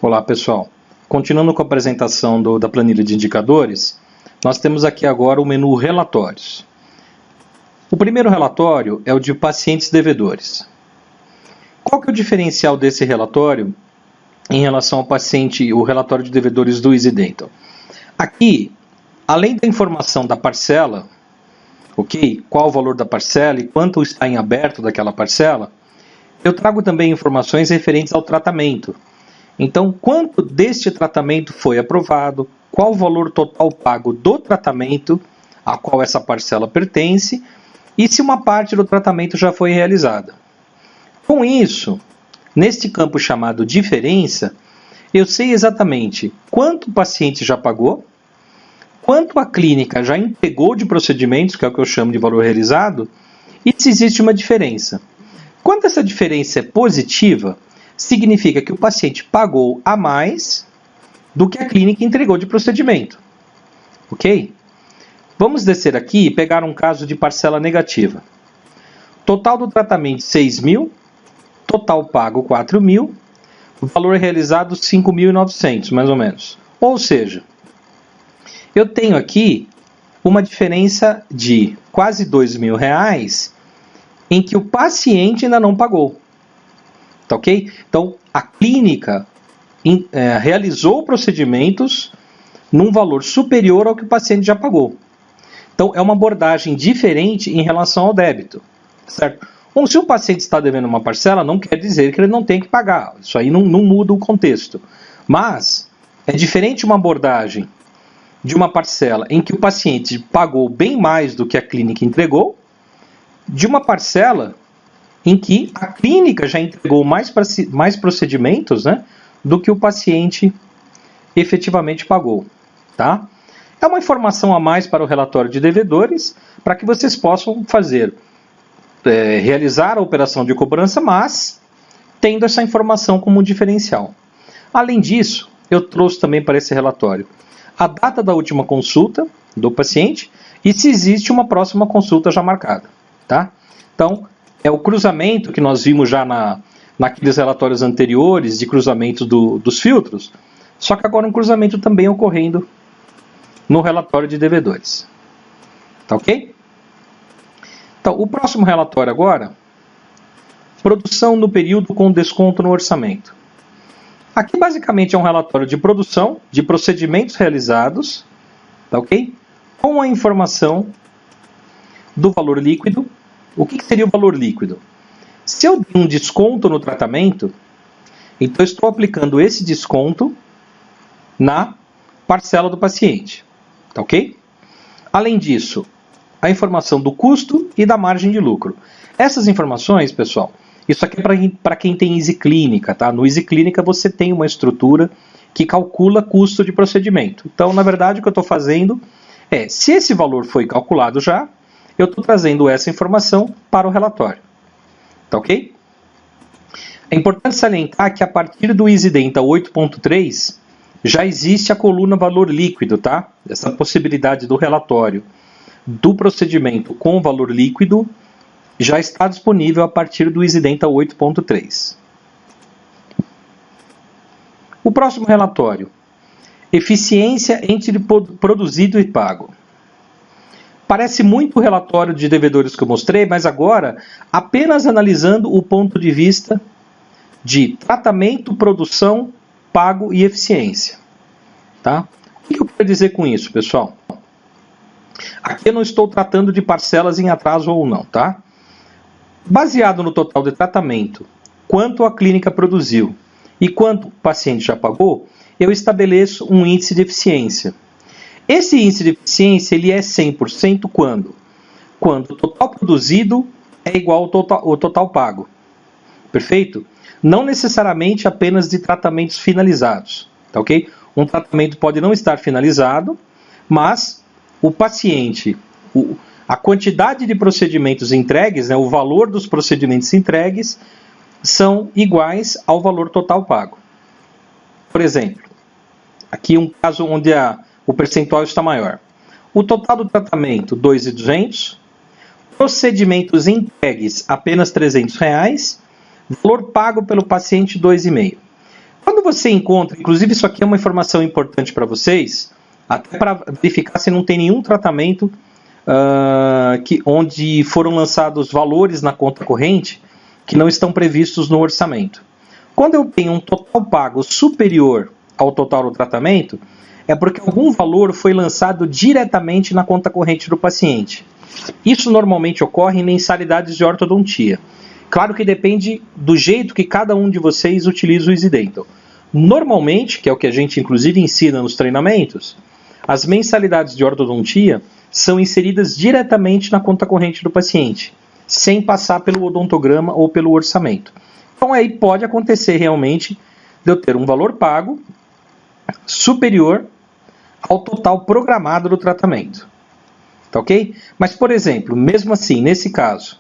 Olá pessoal, continuando com a apresentação da planilha de indicadores, nós temos aqui agora o menu Relatórios. O primeiro relatório é o de pacientes devedores. Qual que é o diferencial desse relatório em relação ao o relatório de devedores do EasyDental? Aqui, além da informação da parcela, qual o valor da parcela e quanto está em aberto daquela parcela, eu trago também informações referentes ao tratamento. Então, quanto deste tratamento foi aprovado, qual o valor total pago do tratamento a qual essa parcela pertence e se uma parte do tratamento já foi realizada. Com isso, neste campo chamado diferença, eu sei exatamente quanto o paciente já pagou, quanto a clínica já entregou de procedimentos, que é o que eu chamo de valor realizado, e se existe uma diferença. Quando essa diferença é positiva, significa que o paciente pagou a mais do que a clínica entregou de procedimento. Ok? Vamos descer aqui e pegar um caso de parcela negativa. Total do tratamento 6.000, total pago 4.000, valor realizado 5.900, mais ou menos. Ou seja, eu tenho aqui uma diferença de quase R$2.000 em que o paciente ainda não pagou. Tá ok? Então, a clínica realizou procedimentos num valor superior ao que o paciente já pagou. Então, é uma abordagem diferente em relação ao débito. Certo? Bom, se o paciente está devendo uma parcela, não quer dizer que ele não tem que pagar. Isso aí não muda o contexto. Mas, é diferente uma abordagem de uma parcela em que o paciente pagou bem mais do que a clínica entregou, de uma parcela em que a clínica já entregou mais procedimentos, né, do que o paciente efetivamente pagou. Tá? É uma informação a mais para o relatório de devedores, para que vocês possam realizar a operação de cobrança, mas tendo essa informação como diferencial. Além disso, eu trouxe também para esse relatório a data da última consulta do paciente e se existe uma próxima consulta já marcada. Tá? Então, é o cruzamento que nós vimos já naqueles relatórios anteriores de cruzamento dos filtros, só que agora um cruzamento também ocorrendo no relatório de devedores. Tá ok? Então, o próximo relatório agora, produção no período com desconto no orçamento. Aqui basicamente é um relatório de produção de procedimentos realizados, tá ok? Com a informação do valor líquido. O que seria o valor líquido? Se eu der um desconto no tratamento, então eu estou aplicando esse desconto na parcela do paciente. Tá ok? Além disso, a informação do custo e da margem de lucro. Essas informações, pessoal, isso aqui é para quem tem EasyClínica, tá? No EasyClínica você tem uma estrutura que calcula custo de procedimento. Então, na verdade, o que eu estou fazendo é, se esse valor foi calculado já, eu estou trazendo essa informação para o relatório. Tá ok? É importante salientar que a partir do EasyDental 8.3 já existe a coluna valor líquido, tá? Essa possibilidade do relatório do procedimento com valor líquido já está disponível a partir do EasyDental 8.3. O próximo relatório. Eficiência entre produzido e pago. Parece muito o relatório de devedores que eu mostrei, mas agora apenas analisando o ponto de vista de tratamento, produção, pago e eficiência. Tá? O que eu quero dizer com isso, pessoal? Aqui eu não estou tratando de parcelas em atraso ou não. Tá? Baseado no total de tratamento, quanto a clínica produziu e quanto o paciente já pagou, eu estabeleço um índice de eficiência. Esse índice de eficiência ele é 100% quando? Quando o total produzido é igual ao total pago. Perfeito? Não necessariamente apenas de tratamentos finalizados. Tá ok? Um tratamento pode não estar finalizado, mas o paciente, a quantidade de procedimentos entregues, né, o valor dos procedimentos entregues, são iguais ao valor total pago. Por exemplo, aqui um caso onde o percentual está maior. O total do tratamento, 2.200. Procedimentos entregues, apenas R$300. Valor pago pelo paciente, 2,5. Quando você encontra, inclusive isso aqui é uma informação importante para vocês, até para verificar se não tem nenhum tratamento onde foram lançados valores na conta corrente que não estão previstos no orçamento. Quando eu tenho um total pago superior ao total do tratamento, é porque algum valor foi lançado diretamente na conta corrente do paciente. Isso normalmente ocorre em mensalidades de ortodontia. Claro que depende do jeito que cada um de vocês utiliza o Easy Dental. Normalmente, que é o que a gente inclusive ensina nos treinamentos, as mensalidades de ortodontia são inseridas diretamente na conta corrente do paciente, sem passar pelo odontograma ou pelo orçamento. Então aí pode acontecer realmente de eu ter um valor pago superior ao total programado do tratamento. Tá ok? Mas, por exemplo, mesmo assim, nesse caso,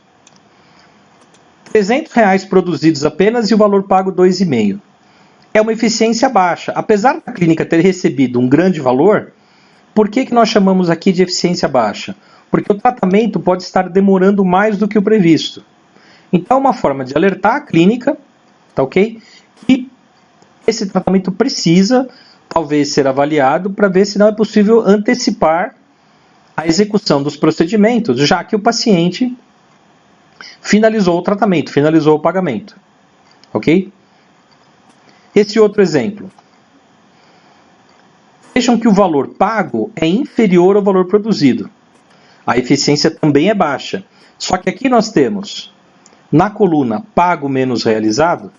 R$300 produzidos apenas e o valor pago R$2,5. É uma eficiência baixa. Apesar da clínica ter recebido um grande valor, por que nós chamamos aqui de eficiência baixa? Porque o tratamento pode estar demorando mais do que o previsto. Então, uma forma de alertar a clínica, tá ok? Que esse tratamento precisa, talvez, ser avaliado para ver se não é possível antecipar a execução dos procedimentos, já que o paciente finalizou o tratamento, finalizou o pagamento. Ok? Esse outro exemplo. Vejam que o valor pago é inferior ao valor produzido. A eficiência também é baixa. Só que aqui nós temos, na coluna pago menos realizado,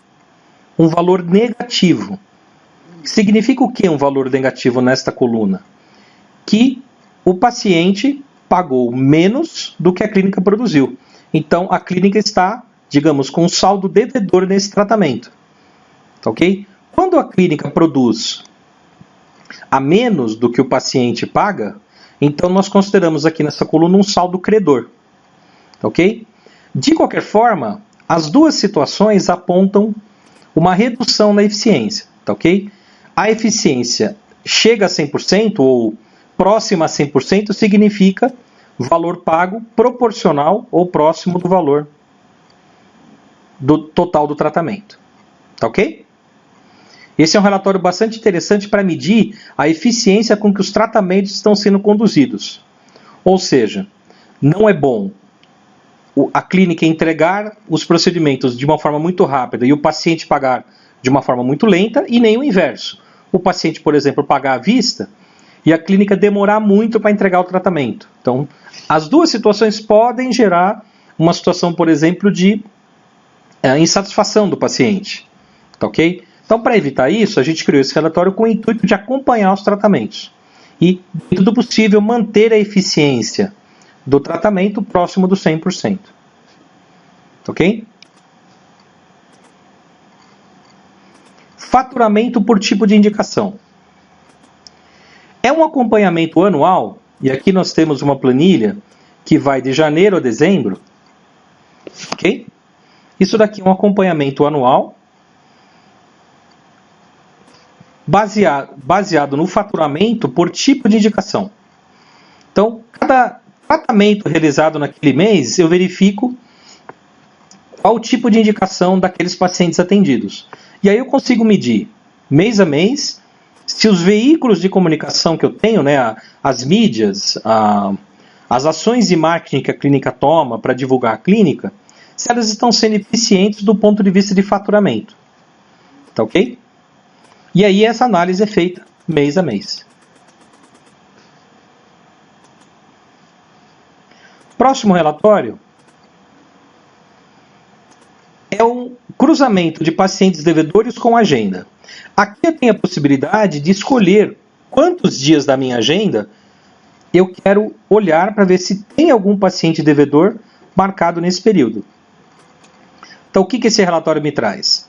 um valor negativo. Significa o que um valor negativo nesta coluna? Que o paciente pagou menos do que a clínica produziu. Então, a clínica está, digamos, com um saldo devedor nesse tratamento. Tá ok? Quando a clínica produz a menos do que o paciente paga, então nós consideramos aqui nessa coluna um saldo credor. Tá ok? De qualquer forma, as duas situações apontam uma redução na eficiência. Tá ok? A eficiência chega a 100% ou próxima a 100% significa valor pago proporcional ou próximo do valor do total do tratamento. Tá ok? Esse é um relatório bastante interessante para medir a eficiência com que os tratamentos estão sendo conduzidos. Ou seja, não é bom a clínica entregar os procedimentos de uma forma muito rápida e o paciente pagar de uma forma muito lenta, e nem o inverso. O paciente, por exemplo, pagar à vista e a clínica demorar muito para entregar o tratamento. Então, as duas situações podem gerar uma situação, por exemplo, de insatisfação do paciente. Tá ok? Então, para evitar isso, a gente criou esse relatório com o intuito de acompanhar os tratamentos e, dentro do possível, manter a eficiência do tratamento próximo do 100%. Tá ok? Faturamento por tipo de indicação. É um acompanhamento anual, e aqui nós temos uma planilha que vai de janeiro a dezembro. Ok? Isso daqui é um acompanhamento anual baseado no faturamento por tipo de indicação. Então, cada tratamento realizado naquele mês, eu verifico qual o tipo de indicação daqueles pacientes atendidos. E aí eu consigo medir, mês a mês, se os veículos de comunicação que eu tenho, né, as mídias, as ações de marketing que a clínica toma para divulgar a clínica, se elas estão sendo eficientes do ponto de vista de faturamento. Tá ok? E aí essa análise é feita mês a mês. Próximo relatório é o cruzamento de pacientes devedores com agenda. Aqui eu tenho a possibilidade de escolher quantos dias da minha agenda eu quero olhar para ver se tem algum paciente devedor marcado nesse período. Então, o que esse relatório me traz?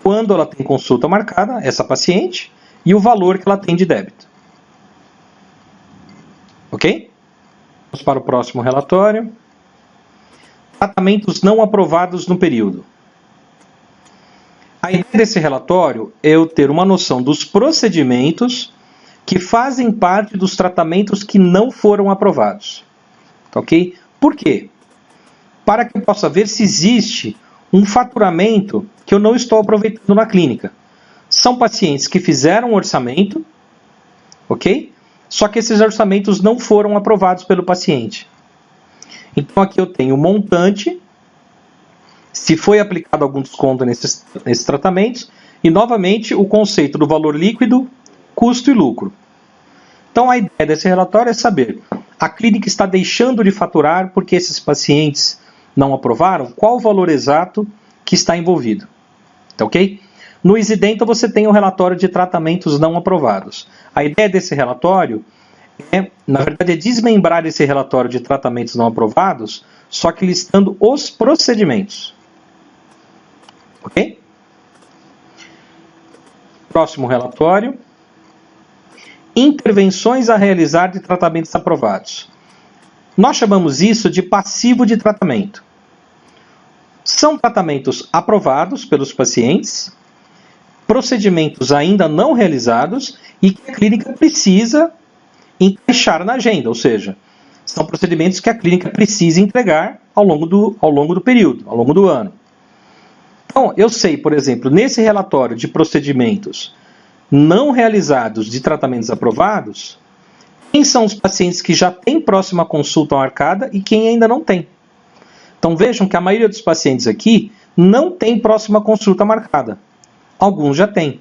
Quando ela tem consulta marcada, essa paciente, e o valor que ela tem de débito. Ok? Vamos para o próximo relatório. Tratamentos não aprovados no período. A ideia desse relatório é eu ter uma noção dos procedimentos que fazem parte dos tratamentos que não foram aprovados. Ok? Por quê? Para que eu possa ver se existe um faturamento que eu não estou aproveitando na clínica. são pacientes que fizeram um orçamento, ok? Só que esses orçamentos não foram aprovados pelo paciente. Então aqui eu tenho o montante, se foi aplicado algum desconto nesses tratamentos, e novamente o conceito do valor líquido, custo e lucro. Então a ideia desse relatório é saber, a clínica está deixando de faturar porque esses pacientes não aprovaram? Qual o valor exato que está envolvido? Tá ok? No EasyDental você tem o relatório de tratamentos não aprovados. A ideia desse relatório na verdade, é desmembrar esse relatório de tratamentos não aprovados, só que listando os procedimentos. Ok? Próximo relatório. Intervenções a realizar de tratamentos aprovados. Nós chamamos isso de passivo de tratamento. São tratamentos aprovados pelos pacientes, procedimentos ainda não realizados e que a clínica precisa encaixar na agenda, ou seja, são procedimentos que a clínica precisa entregar ao longo do período, ao longo do ano. Então, eu sei, por exemplo, nesse relatório de procedimentos não realizados de tratamentos aprovados, quem são os pacientes que já têm próxima consulta marcada e quem ainda não tem. Então vejam que a maioria dos pacientes aqui não tem próxima consulta marcada. Alguns já têm.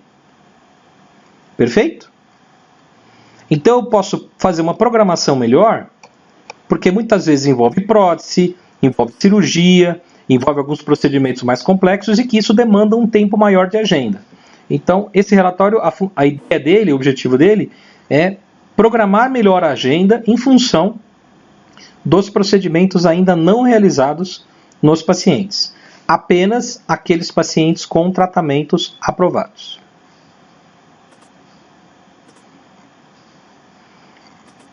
Perfeito? Então eu posso fazer uma programação melhor, porque muitas vezes envolve prótese, envolve cirurgia, envolve alguns procedimentos mais complexos e que isso demanda um tempo maior de agenda. Então esse relatório, a ideia dele, o objetivo dele é programar melhor a agenda em função dos procedimentos ainda não realizados nos pacientes. Apenas aqueles pacientes com tratamentos aprovados.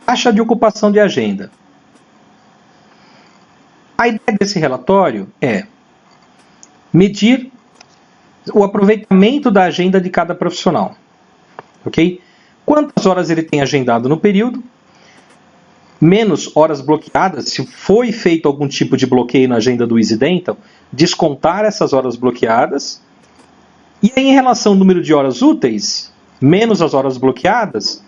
Taxa de ocupação de agenda. A ideia desse relatório é medir o aproveitamento da agenda de cada profissional. Ok? Quantas horas ele tem agendado no período, menos horas bloqueadas, se foi feito algum tipo de bloqueio na agenda do EasyDental, descontar essas horas bloqueadas, e aí, em relação ao número de horas úteis, menos as horas bloqueadas,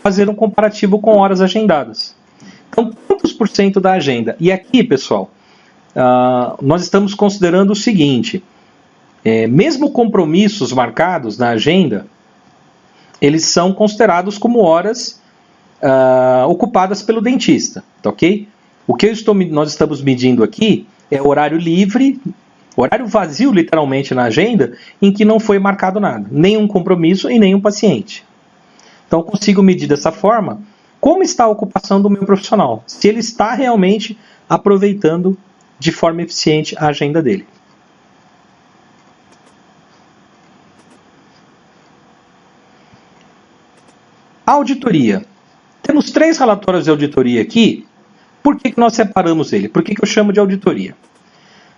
fazer um comparativo com horas agendadas. Então, quantos por cento da agenda? E aqui, pessoal, nós estamos considerando o seguinte, mesmo compromissos marcados na agenda, eles são considerados como horas ocupadas pelo dentista, tá ok? O que nós estamos medindo aqui é horário livre, horário vazio literalmente na agenda, em que não foi marcado nada, nenhum compromisso e nenhum paciente. Então eu consigo medir dessa forma como está a ocupação do meu profissional, se ele está realmente aproveitando de forma eficiente a agenda dele. A auditoria. Temos 3 relatórios de auditoria aqui. Por que nós separamos ele? Por que eu chamo de auditoria?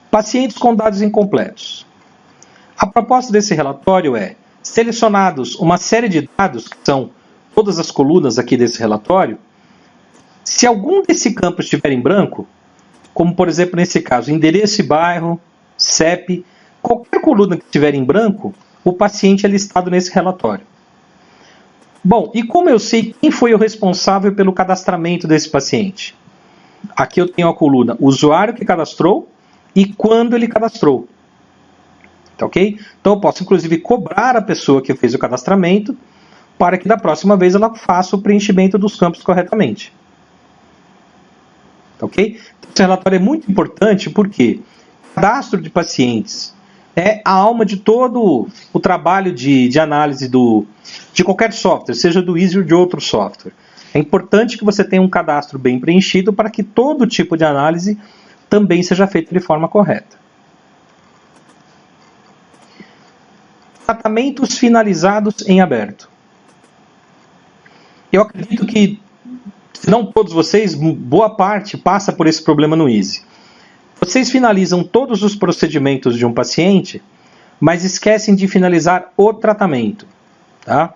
Pacientes com dados incompletos. A proposta desse relatório é selecionados uma série de dados, que são todas as colunas aqui desse relatório. Se algum desse campo estiver em branco, como por exemplo nesse caso, endereço e bairro, CEP, qualquer coluna que estiver em branco, o paciente é listado nesse relatório. Bom, e como eu sei quem foi o responsável pelo cadastramento desse paciente? Aqui eu tenho a coluna usuário que cadastrou e quando ele cadastrou. Tá ok? Então eu posso inclusive cobrar a pessoa que fez o cadastramento para que da próxima vez ela faça o preenchimento dos campos corretamente. Tá ok? Então, esse relatório é muito importante porque cadastro de pacientes é a alma de todo o trabalho de análise de qualquer software, seja do Easy ou de outro software. É importante que você tenha um cadastro bem preenchido para que todo tipo de análise também seja feito de forma correta. Tratamentos finalizados em aberto. Eu acredito que, se não todos vocês, boa parte passa por esse problema no Easy. Vocês finalizam todos os procedimentos de um paciente, mas esquecem de finalizar o tratamento. Tá?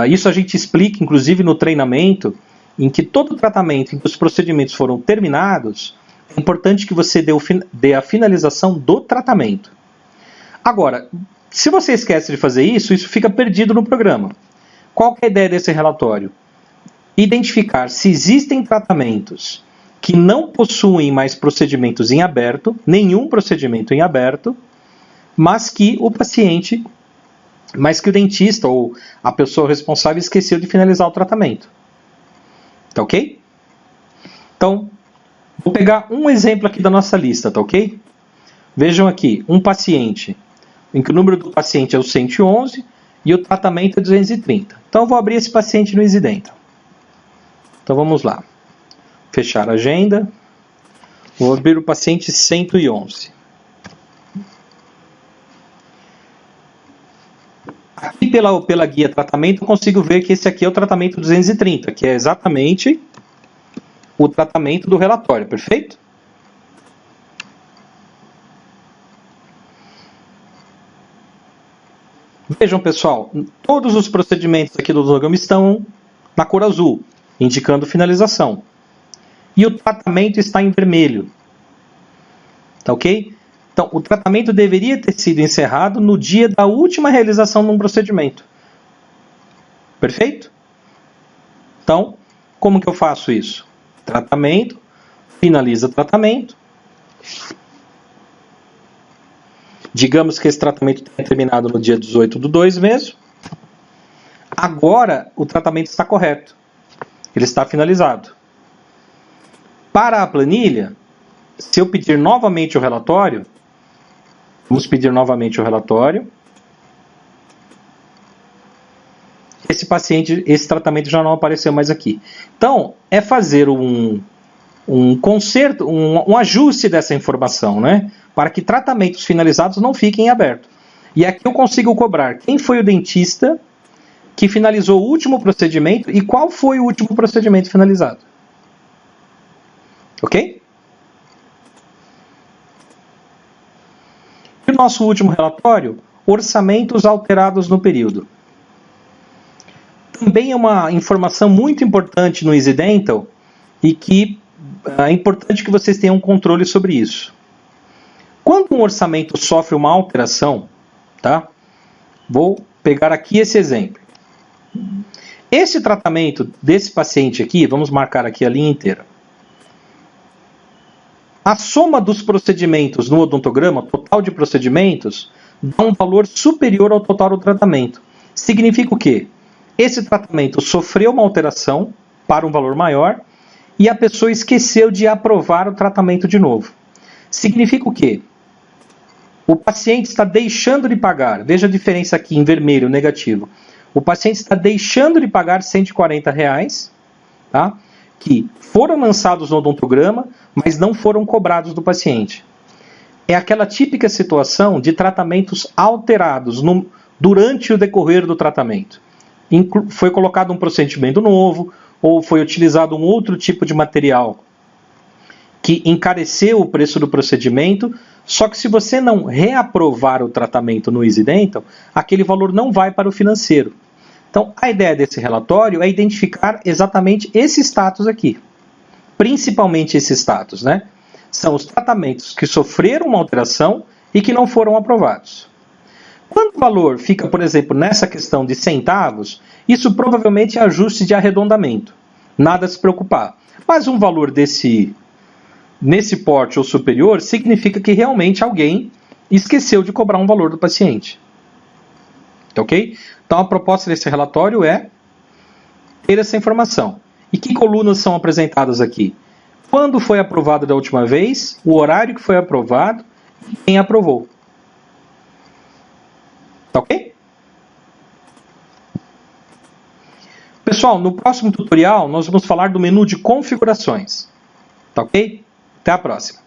Isso a gente explica, inclusive, no treinamento, em que todo tratamento, em que os procedimentos foram terminados, é importante que você dê a finalização do tratamento. Agora, Se você esquece de fazer isso, isso fica perdido no programa. Qual que é a ideia desse relatório? Identificar se existem tratamentos que não possuem mais procedimentos em aberto, nenhum procedimento em aberto, mas que o dentista ou a pessoa responsável esqueceu de finalizar o tratamento. Tá ok? Então, vou pegar um exemplo aqui da nossa lista, tá ok? Vejam aqui, um paciente, em que o número do paciente é o 111 e o tratamento é 230. Então, eu vou abrir esse paciente no EasyDental. Então, vamos lá. Fechar a agenda. Vou abrir o paciente 111. Aqui pela guia tratamento eu consigo ver que esse aqui é o tratamento 230, que é exatamente o tratamento do relatório, perfeito? Vejam, pessoal, todos os procedimentos aqui do odontograma estão na cor azul, indicando finalização. E o tratamento está em vermelho. Tá ok? Então, o tratamento deveria ter sido encerrado no dia da última realização de um procedimento. Perfeito? Então, como que eu faço isso? Tratamento, finaliza tratamento. Digamos que esse tratamento tenha terminado no dia 18/2 mesmo. Agora, o tratamento está correto. Ele está finalizado. Para a planilha, se eu pedir novamente o relatório, vamos pedir novamente o relatório. Esse tratamento já não apareceu mais aqui. Então, é fazer um conserto, um ajuste dessa informação, né? Para que tratamentos finalizados não fiquem em aberto. E aqui eu consigo cobrar quem foi o dentista que finalizou o último procedimento e qual foi o último procedimento finalizado. Ok? E o nosso último relatório, orçamentos alterados no período. Também é uma informação muito importante no EasyDental e que é importante que vocês tenham controle sobre isso. Quando um orçamento sofre uma alteração, tá? Vou pegar aqui esse exemplo. Esse tratamento desse paciente aqui, vamos marcar aqui a linha inteira. A soma dos procedimentos no odontograma, total de procedimentos, dá um valor superior ao total do tratamento. Significa o quê? Esse tratamento sofreu uma alteração para um valor maior e a pessoa esqueceu de aprovar o tratamento de novo. Significa o quê? O paciente está deixando de pagar, veja a diferença aqui em vermelho, negativo. O paciente está deixando de pagar R$140, tá? Que foram lançados no odontograma, mas não foram cobrados do paciente. É aquela típica situação de tratamentos alterados durante o decorrer do tratamento. Foi colocado um procedimento novo, ou foi utilizado um outro tipo de material que encareceu o preço do procedimento, só que se você não reaprovar o tratamento no EasyDental, aquele valor não vai para o financeiro. Então, a ideia desse relatório é identificar exatamente esse status aqui. Principalmente esse status, né? São os tratamentos que sofreram uma alteração e que não foram aprovados. Quando o valor fica, por exemplo, nessa questão de centavos, isso provavelmente é ajuste de arredondamento. Nada a se preocupar. Mas um valor nesse porte ou superior significa que realmente alguém esqueceu de cobrar um valor do paciente. Ok? Então a proposta desse relatório é ter essa informação. E que colunas são apresentadas aqui? Quando foi aprovado da última vez, o horário que foi aprovado e quem aprovou. Tá ok? Pessoal, no próximo tutorial nós vamos falar do menu de configurações. Tá ok? Até a próxima.